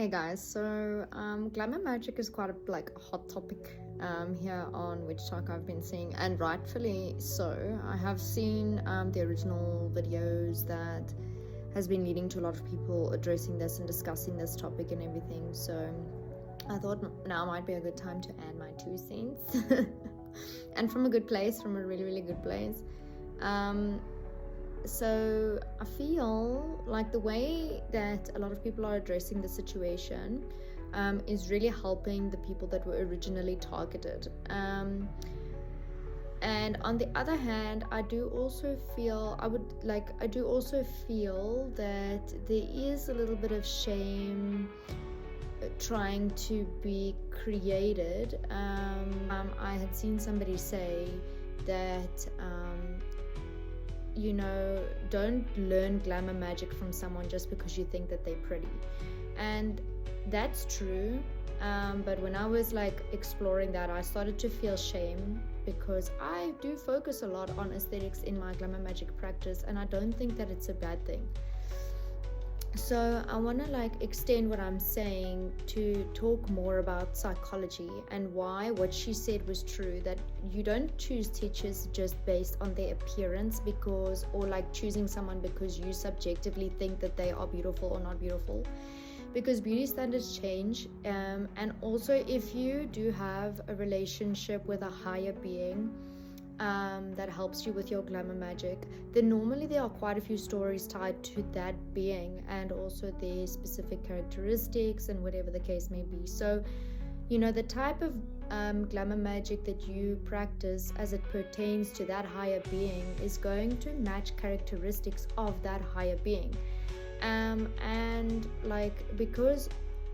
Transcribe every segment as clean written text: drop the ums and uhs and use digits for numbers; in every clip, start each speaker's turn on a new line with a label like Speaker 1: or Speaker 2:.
Speaker 1: Hey guys, so glamour magic is quite a hot topic here on Witchtok. I've been seeing, and rightfully so. I have seen the original videos that has been leading to a lot of people addressing this and discussing this topic and everything. So I thought now might be a good time to add my 2 cents, and from a good place, from a really really good place. So I feel like the way that a lot of people are addressing the situation is really helping the people that were originally targeted. And on the other hand, I do also feel that there is a little bit of shame trying to be created. I had seen somebody say that don't learn glamour magic from someone just because you think that they're pretty. And that's true. But when I was exploring that, I started to feel shame because I do focus a lot on aesthetics in my glamour magic practice, and I don't think that it's a bad thing. So I want to extend what I'm saying to talk more about psychology and why what she said was true, that you don't choose teachers just based on their appearance or choosing someone because you subjectively think that they are beautiful or not beautiful, because beauty standards change, and also if you do have a relationship with a higher being that helps you with your glamour magic, then normally there are quite a few stories tied to that being and also their specific characteristics and whatever the case may be. So, the type of glamour magic that you practice as it pertains to that higher being is going to match characteristics of that higher being. Because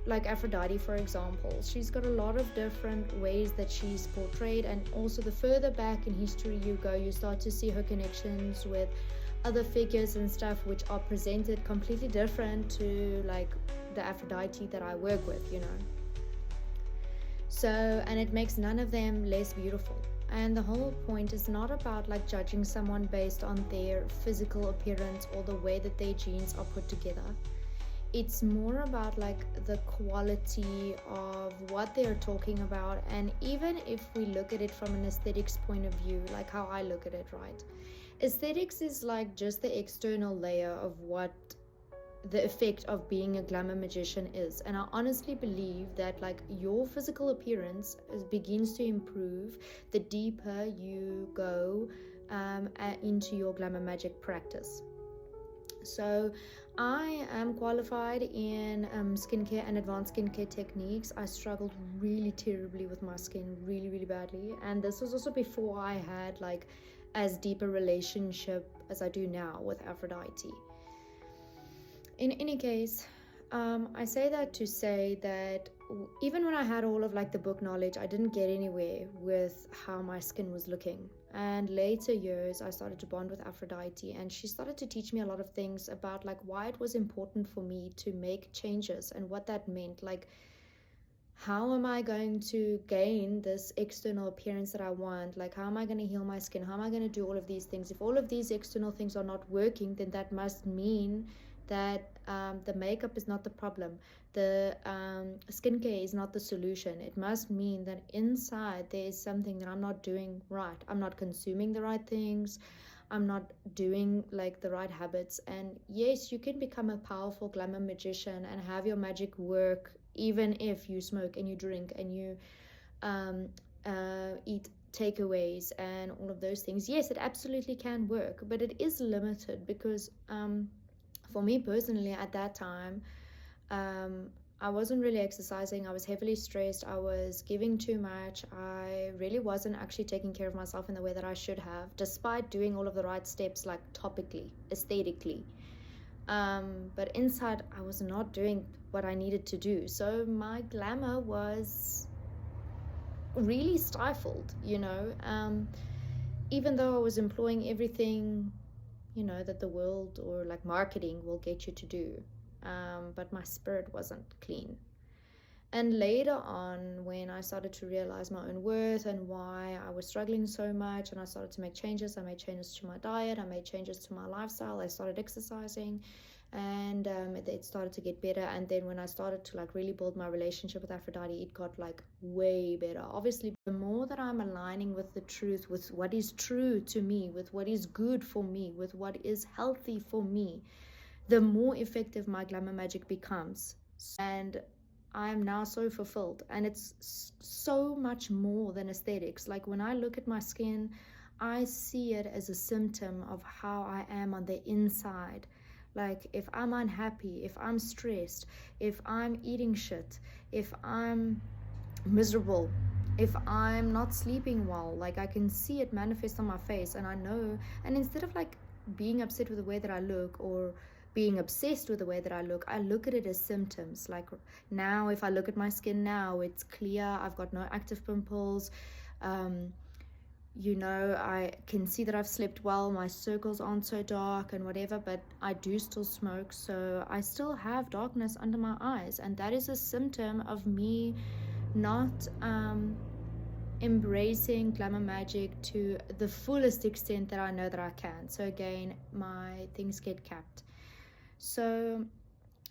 Speaker 1: Aphrodite, for example, she's got a lot of different ways that she's portrayed, and also the further back in history you go, you start to see her connections with other figures and stuff which are presented completely different to the Aphrodite that I work with, So, and it makes none of them less beautiful. And the whole point is not about judging someone based on their physical appearance or the way that their genes are put together. It's more about the quality of what they're talking about. And even if we look at it from an aesthetics point of view, like how I look at it, right? Aesthetics is just the external layer of what the effect of being a glamour magician is. And I honestly believe that your physical appearance begins to improve the deeper you go into your glamour magic practice. So I am qualified in skincare and advanced skincare techniques. I struggled really terribly with my skin, really, really badly. And this was also before I had as deep a relationship as I do now with Aphrodite. In any case, I say that to say that even when I had all of the book knowledge, I didn't get anywhere with how my skin was looking. And later years, I started to bond with Aphrodite, and she started to teach me a lot of things about why it was important for me to make changes and what that meant. How am I going to gain this external appearance that I want? How am I going to heal my skin? How am I going to do all of these things? If all of these external things are not working, then that must mean that the makeup is not the problem, the skincare is not the solution. It must mean that inside there is something that I'm not doing right. I'm not consuming the right things. I'm not doing the right habits. And yes, you can become a powerful glamour magician and have your magic work even if you smoke and you drink and you eat takeaways and all of those things. Yes, it absolutely can work, but it is limited because for me personally at that time, I wasn't really exercising. I was heavily stressed. I was giving too much. I really wasn't actually taking care of myself in the way that I should have, despite doing all of the right steps topically, aesthetically. But inside, I was not doing what I needed to do. So my glamour was really stifled, even though I was employing everything that the world or marketing will get you to do, but my spirit wasn't clean. And later on, when I started to realize my own worth and why I was struggling so much, and I started to make changes, I made changes to my diet, I made changes to my lifestyle, I started exercising, and it started to get better. And then when I started to like really build my relationship with Aphrodite, it got like way better. Obviously, the more that I'm aligning with the truth, with what is true to me, with what is good for me, with what is healthy for me, the more effective my glamour magic becomes. And I'm now so fulfilled, and it's so much more than aesthetics. Like when I look at my skin, I see it as a symptom of how I am on the inside. Like if I'm unhappy, if I'm stressed, if I'm eating shit, if I'm miserable, if I'm not sleeping well, like I can see it manifest on my face, and I know. And instead of like being upset with the way that I look, or being obsessed with the way that I look at it as symptoms. Like now, if I look at my skin now, it's clear, I've got no active pimples. I can see that I've slept well, my circles aren't so dark and whatever, but I do still smoke, so I still have darkness under my eyes, and that is a symptom of me not embracing glamour magic to the fullest extent that I know that I can. So again, my things get capped. So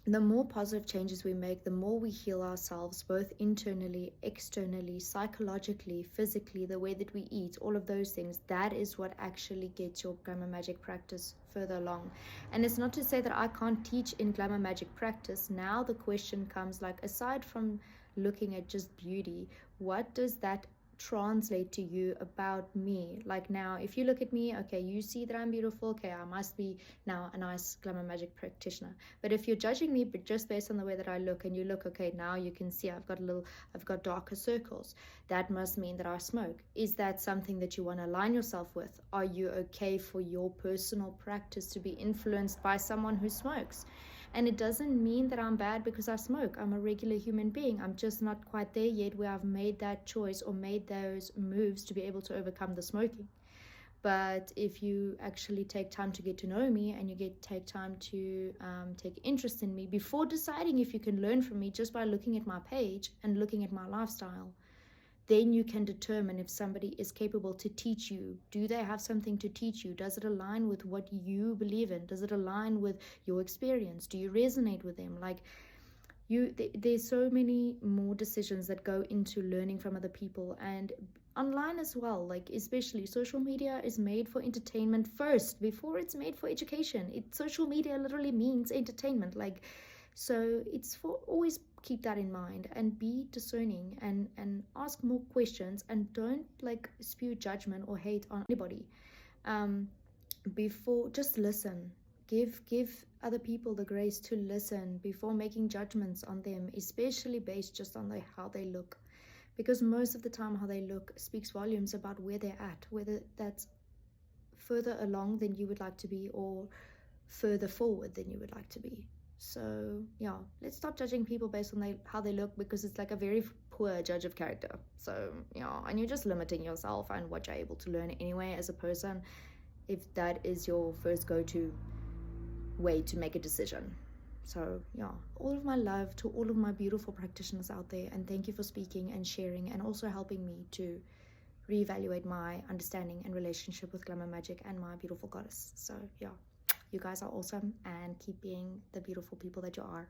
Speaker 1: the more positive changes we make, the more we heal ourselves, both internally, externally, psychologically, physically, the way that we eat, all of those things. That is what actually gets your glamour magic practice further along. And it's not to say that I can't teach in glamour magic practice. Now the question comes, like, aside from looking at just beauty, what does that translate to you about me? Like now, if you look at me, okay, you see that I'm beautiful, okay, I must be now a nice glamour magic practitioner. But if you're judging me but just based on the way that I look, and you look, okay, now you can see I've got darker circles, that must mean that I smoke. Is that something that you want to align yourself with? Are you okay for your personal practice to be influenced by someone who smokes? And it doesn't mean that I'm bad because I smoke. I'm a regular human being. I'm just not quite there yet where I've made that choice or made those moves to be able to overcome the smoking. But if you actually take time to get to know me, and you take time to take interest in me before deciding if you can learn from me just by looking at my page and looking at my lifestyle, then you can determine if somebody is capable to teach you. Do they have something to teach you? Does it align with what you believe in? Does it align with your experience? Do you resonate with them? Like there's so many more decisions that go into learning from other people, and online as well. Like especially social media is made for entertainment first before it's made for education. Social media literally means entertainment. Like, so it's for always keep that in mind, and be discerning, and ask more questions, and don't like spew judgment or hate on anybody. Before, just listen. Give other people the grace to listen before making judgments on them, especially based just on how they look, because most of the time how they look speaks volumes about where they're at, whether that's further along than you would like to be or further forward than you would like to be. So yeah, let's stop judging people based on how they look, because it's like a very poor judge of character. So yeah, and you're just limiting yourself and what you're able to learn anyway as a person, if that is your first go-to way to make a decision. So yeah, all of my love to all of my beautiful practitioners out there, and thank you for speaking and sharing, and also helping me to reevaluate my understanding and relationship with glamour magic and my beautiful goddess. So yeah, you guys are awesome, and keep being the beautiful people that you are.